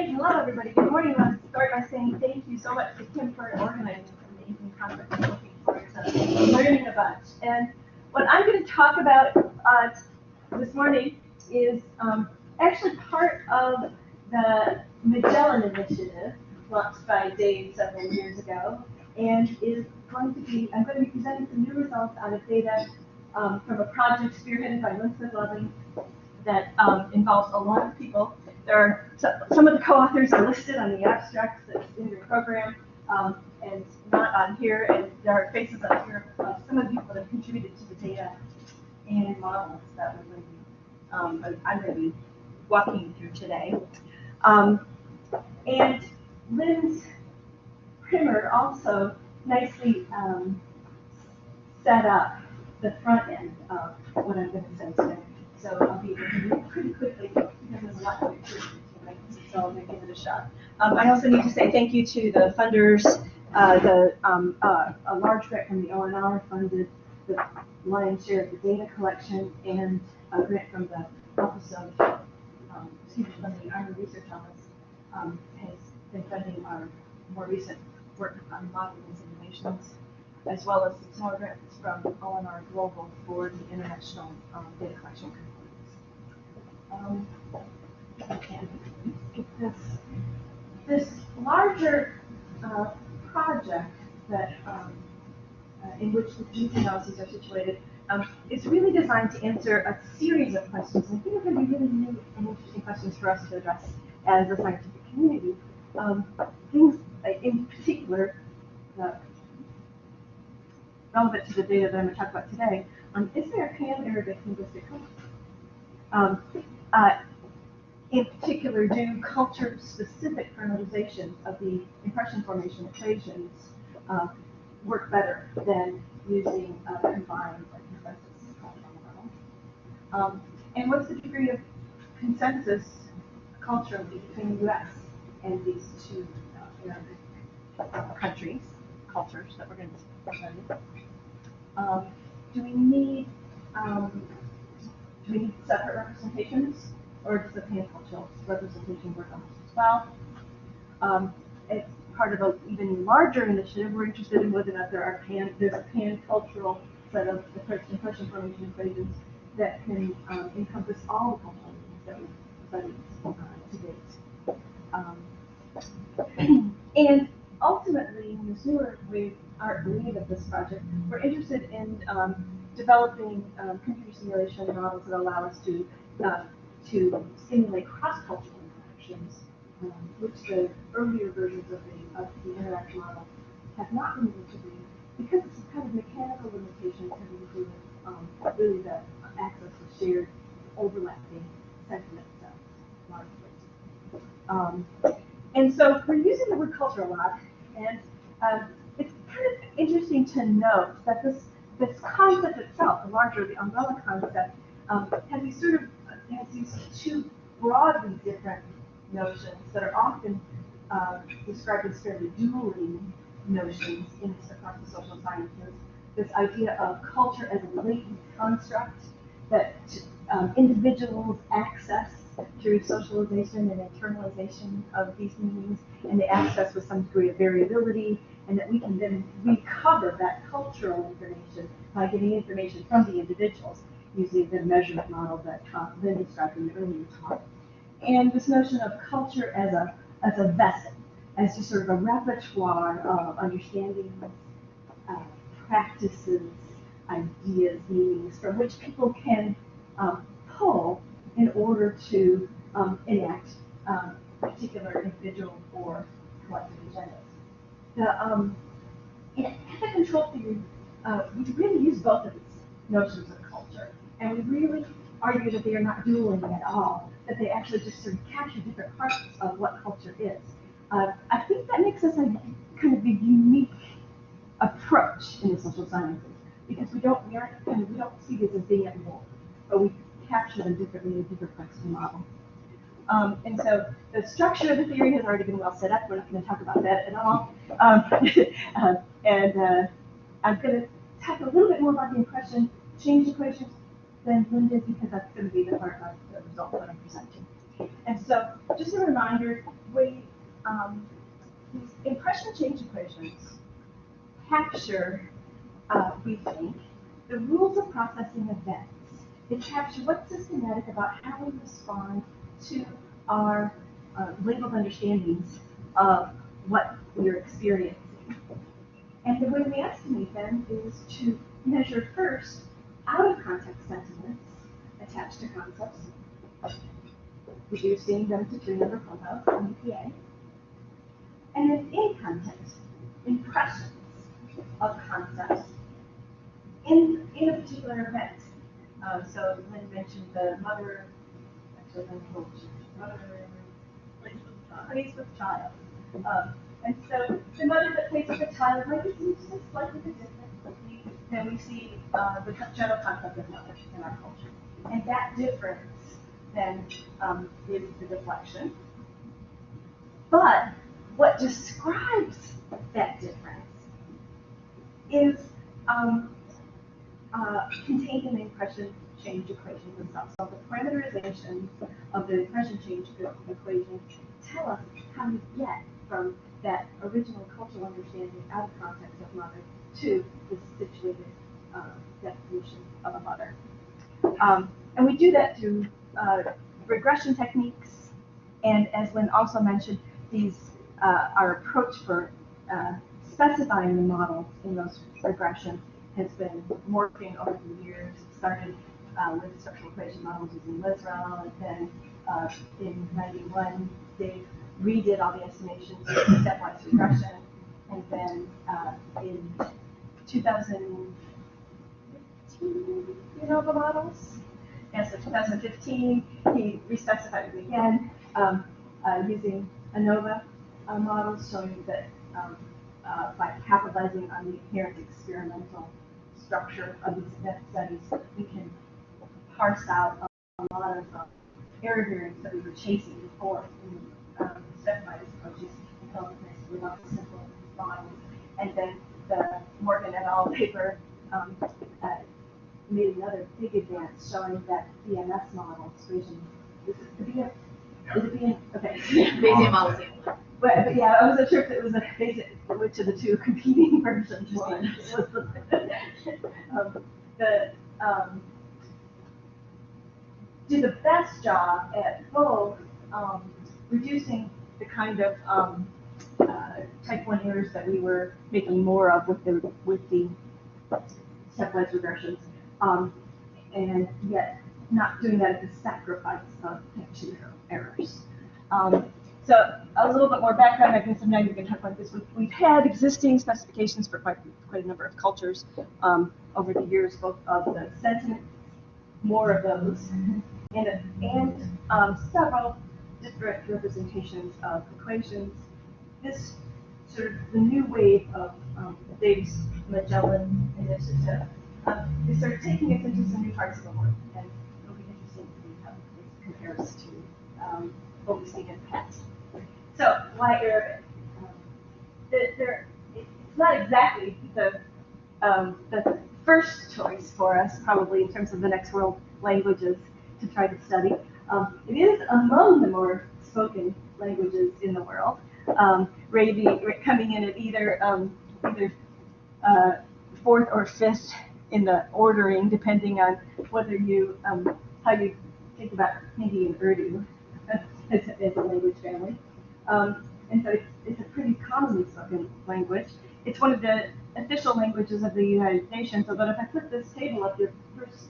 Great, hello everybody. Good morning. Let's start by saying thank you so much to Kim for organizing this amazing conference. I'm looking forward to learning a bunch. And what I'm going to talk about this morning is actually part of the Magellan Initiative launched by Dave several years ago, and is going to be, I'm going to be presenting some new results out of data from a project spearheaded by Lindsay Loving that involves a lot of people. There are some of the co-authors are listed on the abstracts that's in your program, and not on here, and there are faces up here of some of the people that have contributed to the data and models that we're going to be, I'm going to be walking you through today. And Lynn's primer also nicely set up the front end of what I'm going to say today. So I'll be able to move pretty quickly because there's a lot to do, so I'll give it a shot. I also need to say thank you to the funders. A large grant from the ONR funded the lion's share of the data collection, and a grant from the Office of, from the Army Research Office has been funding our more recent work on modeling these innovations, as well as some smaller grants from ONR Global for the international data collection components. This larger project that in which the these analyses are situated is really designed to answer a series of questions. I think they're going to be really new and interesting questions for us to address as a scientific community. Things in particular relevant to the data that I'm going to talk about today. Is there a pan-Arabic linguistic culture? In particular, do culture-specific parameterization of the impression formation equations work better than using combined consensus model? And what's the degree of consensus culturally between the US and these two countries, cultures that we're going to be presenting? Do we need separate representations, or does the pan-cultural representation work on this as well? As part of an even larger initiative, we're interested in whether or not there's a pan-cultural set of impression formation equations that can encompass all the cultural meanings that we've studied to date. And ultimately, in this newer wave of this project, we're interested in developing computer simulation models that allow us to simulate cross-cultural interactions, which the earlier versions of the interaction model have not been able to do, because it's a kind of mechanical limitation that includes really the access to shared overlapping sentiment sets, largely. And so we're using the word culture a lot, and it's kind of interesting to note that this concept itself, the umbrella concept, has these two broadly different notions that are often described as fairly dueling notions across the social sciences. This idea of culture as a latent construct that individuals access through socialization and internalization of these meanings, and they access with some degree of variability, and that we can then recover that cultural information by getting information from the individuals using the measurement model that Lynn described in the earlier talk. And this notion of culture as a vessel, as just sort of a repertoire of understandings, practices, ideas, meanings, from which people can pull in order to enact particular individual or collective agendas. In ethic control theory, we really use both of these notions of culture, and we really argue that they are not dueling at all, that they actually just sort of capture different parts of what culture is. I think that makes us a kind of a unique approach in the social sciences, because we don't see these as being at war, but we capture them differently in different parts of the model. And so the structure of the theory has already been well set up. We're not going to talk about that at all. I'm going to talk a little bit more about the impression change equations than Lynn did, because that's going to be the part of the result that I'm presenting. And so, just a reminder, these impression change equations capture, we think, the rules of processing events. They capture what's systematic about how we respond to our labeled understandings of what we're experiencing. And the way we estimate them is to measure first out-of-context sentiments attached to concepts, reducing them to three-number compounds, EPA, and then in context, impressions of concepts in a particular event. So Lynn mentioned the mother, actually Lynn told you, mother plays with child. And so the mother that plays with the child might be seen just slightly differently than we see the general concept of mother in our culture. And that difference then is the deflection. But what describes that difference is contained in the impression change equations themselves. So the parameterizations of the impression change equation tell us how we get from that original cultural understanding out of context of mother to the situated definition of a mother. And we do that through regression techniques, and as Lynn also mentioned, these our approach for specifying the model in those regressions has been morphing over the years. It started with structural equation models using Lisrael, and then in '91 they redid all the estimations with stepwise regression, and then in 2015, Hanover models. And so 2015, he respecified it again using ANOVA models, showing that by capitalizing on the inherent experimental structure of these event studies, we can parse out a lot of error variance that we were chasing before in stepwise approaches with lots of simple models. And then the Morgan et al. Paper made another big advance showing that BMS model, Bayesian, is it the BMS? Is it BMS? Okay. Bayesian model. But yeah, I wasn't sure if it was a Bayesian, which of the two competing versions do the best job at both reducing the kind of type 1 errors that we were making more of with the stepwise regressions, and yet not doing that at the sacrifice of type 2 errors. So a little bit more background, I guess now you can talk about this. We've had existing specifications for quite a number of cultures over the years, both of the sentiments, more of those, and several different representations of equations. This sort of the new wave of Davis Magellan initiative is sort of taking us into some new parts of the world, and it'll be interesting to see how this compares to what we've seen in the past. So why Arabic? It's not exactly the first choice for us, probably in terms of the next world languages to try to study. It is among the more spoken languages in the world. Coming in at either fourth or fifth in the ordering, depending on whether you how you think about Hindi and Urdu as a language family. And so it's a pretty commonly spoken language. It's one of the official languages of the United Nations. So, but if I put this table up, your first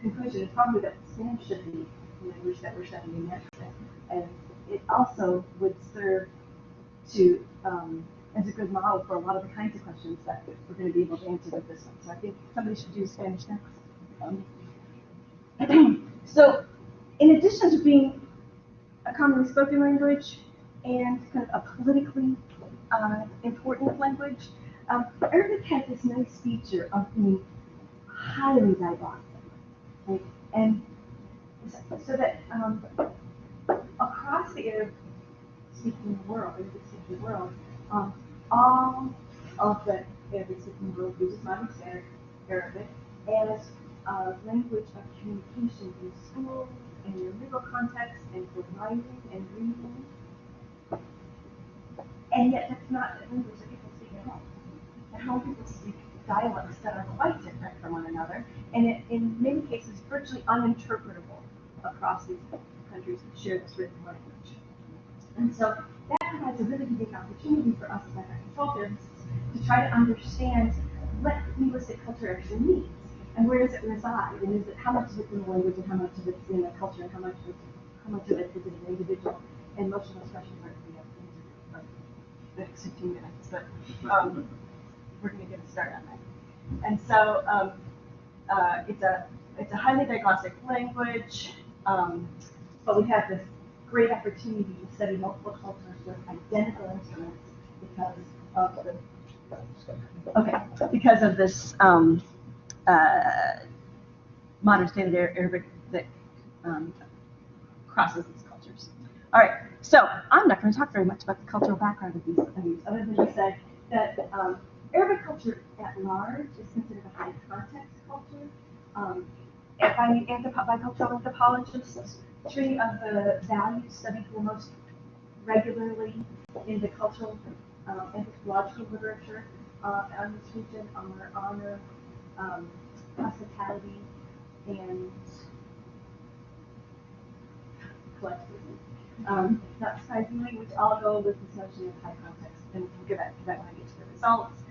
conclusion is probably that Spanish should be the language that we're studying next. And it also would serve to as a good model for a lot of the kinds of questions that we're going to be able to answer with this one. So I think somebody should use Spanish next. So in addition to being a commonly spoken language and kind of a politically important language, Arabic has this nice feature of being highly diglottic, right? And so that across the Arabic-speaking world, all of the Arabic-speaking world uses modern standard Arabic as a language of communication in schools in your legal context and for writing and reading. And yet that's not the language that people speak at home. At home people speak dialects that are quite different from one another, and in many cases virtually uninterpretable across these countries that share this written language. And so that provides a really unique opportunity for us as control theorists to try to understand what linguistic culture actually means, and where does it reside, and is it how much of it's in the language and how much of it's in the culture, and how much of it is in an individual emotional expression. We have like the next 15 minutes, but we're going to get started on that. And so it's a highly diglossic language, but we have this great opportunity to study multiple cultures with identical instruments because of this modern standard Arabic that crosses these cultures. All right, so I'm not going to talk very much about the cultural background of these, other than to say that Arabic culture at large is considered a high context culture. By cultural anthropologists, three of the values studied the most regularly in the cultural anthropological literature on this region are honor, hospitality, and collectivism. Not surprisingly, which all go with this notion of high context, and we'll get back to that when I get to the results.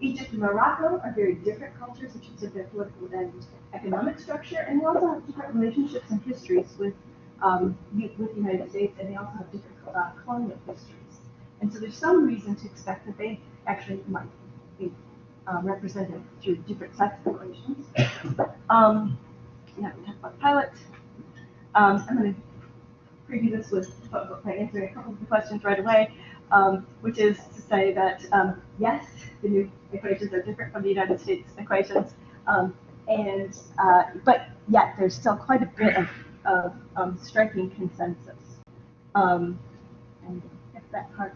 Egypt and Morocco are very different cultures in terms of their political and economic structure, and they also have different relationships and histories with the United States, and they also have different colonial histories. And so there's some reason to expect that they actually might be represented through different sets of equations. Now we talk about the pilot. I'm going to preview this by answering a couple of the questions right away, which is to say that yes, the new equations are different from the United States equations, but yet there's still quite a bit of striking consensus. And get that part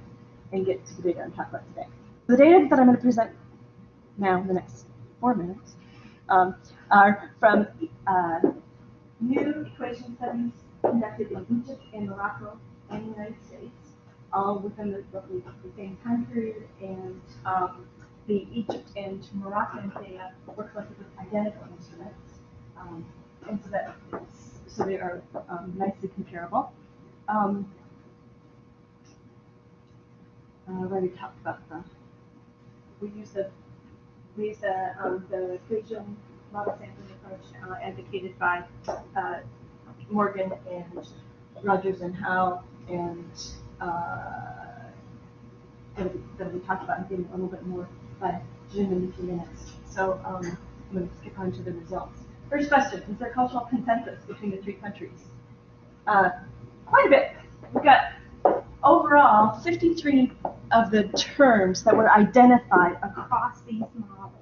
and get to the data I'm talking about today. The data that I'm going to present now in the next 4 minutes are from new equation studies conducted in Egypt and Morocco and the United States, all within roughly the same time period, and the Egypt and Moroccan data were collected with identical instruments, and so they are nicely comparable. I've already talked about we use the equation model sampling approach advocated by Morgan and Rogers and Howe, and that we talked about in a little bit more by Jim in a few minutes. So I'm going to skip on to the results. First question, is there cultural consensus between the three countries? Quite a bit. We've got overall 53 of the terms that were identified across these models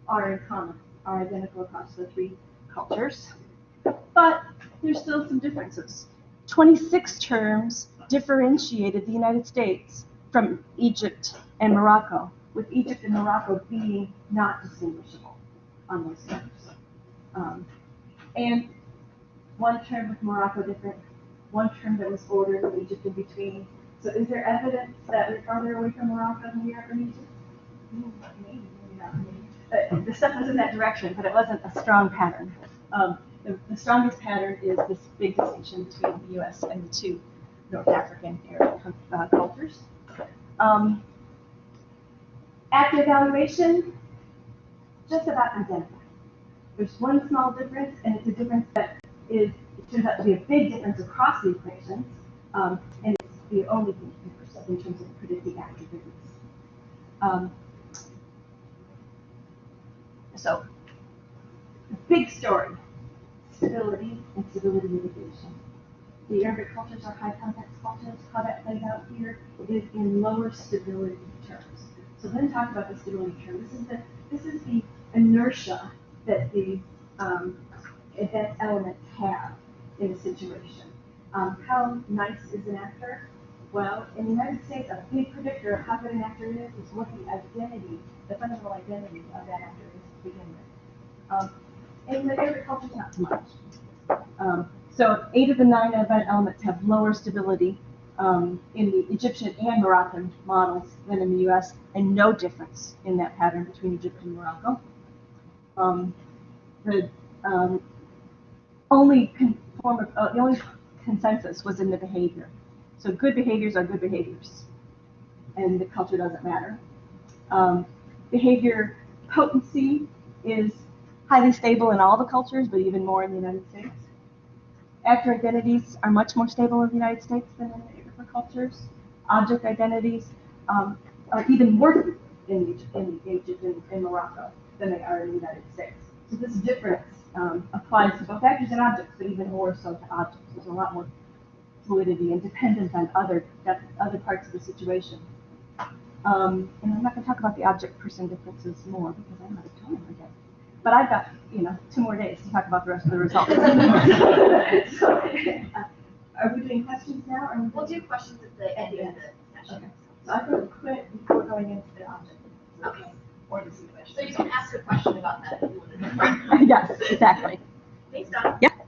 are in common, are identical across the three cultures. But there's still some differences. 26 terms differentiated the United States from Egypt and Morocco, with Egypt and Morocco being not distinguishable on those terms. And one term with Morocco different, one term that was bordered with Egypt in between. So is there evidence that we're farther away from Morocco than we are from Egypt? Maybe not. But the stuff was in that direction, but it wasn't a strong pattern. The strongest pattern is this big distinction between the U.S. and the two North African area cultures. At the evaluation, just about identical. There's one small difference, and it's a difference that it turns out to be a big difference across the equations, and it's the only thing that differs in terms of predicting attributes. So, the big story, stability and stability mitigation. The Arabic cultures are high context cultures. How that plays out here is in lower stability terms. So then talk about the stability term. This is the inertia that the event elements have in a situation. How nice is an actor? Well, in the United States, a big predictor of how good an actor is what the identity, the fundamental identity of that actor is to begin with. In the Arabic cultures, not so much. So 8 of the 9 event elements have lower stability in the Egyptian and Moroccan models than in the US, and no difference in that pattern between Egypt and Morocco. The only the only consensus was in the behavior. So good behaviors are good behaviors, and the culture doesn't matter. Behavior potency is highly stable in all the cultures, but even more in the United States. Actor identities are much more stable in the United States than in the different cultures. Object identities are even worse in Egypt and Morocco than they are in the United States. So this difference applies to both actors and objects, but even more so to objects. There's a lot more fluidity and dependence on other parts of the situation. And I'm not going to talk about the object-person differences more because I'm out of time again. But I've got, 2 more days to talk about the rest of the results. So, are we doing questions now? Or We'll do questions at the end of the session. Okay. So I can quit before going into the object. Okay. Or the situation. So you can ask a question about that if you want to know. Yes, exactly. Thanks, Don. Yep.